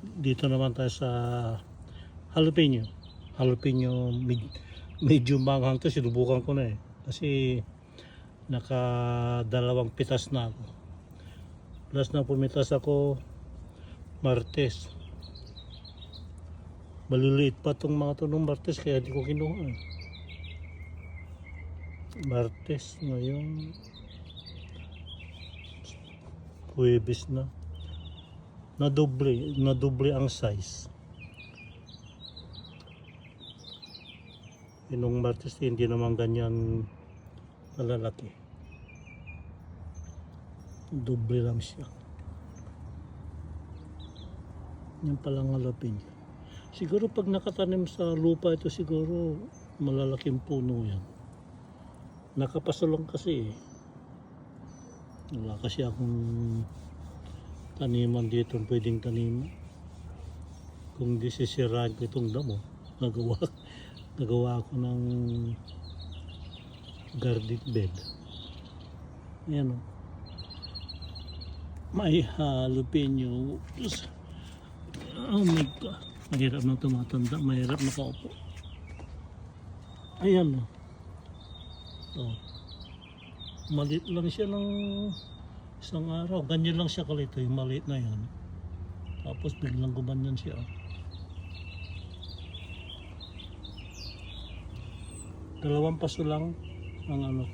Dito naman tayo sa jalapeno. Jalapeno medyo manghang to, sinubukan ko na eh. Kasi nakadalawang pitas na ako. Plus na pumitas ako Martes. Maliliit pa tong mga to nung Martes kaya di ko kinuha eh. Martes ngayon Huwebes na. Nadoble ang size. Nung Martes hindi naman ganyan kalalaki. Doble lang siya. Yan palang jalapeno. Siguro pag nakatanim sa lupa ito siguro malalaking puno yan. Nakapasulong kasi eh. Wala kasi akong taniman dito pwedeng taniman. Kung di sisirain ko itong damo, nagawa ako ng garden bed. Ayan o. May jalapeno. Oh my God. Mahirap na tumatanda. Mahirap na kaupo. Ayan o. Oh. Maliit lang siya ng isang araw. Ganyan lang siya kalito. Yung maliit na yan. Tapos biglang gumanyan siya. Dalawang paso lang ang ano.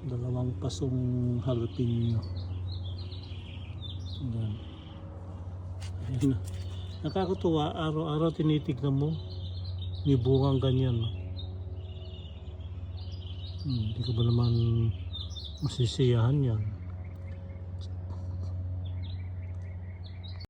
Dalawang pasong jalapeno. Ayan. Ayan na. Nakakatuwa. Araw-araw tinitignan mo. May bungang ganyan. Hindi ko ba naman masisiyahan yan?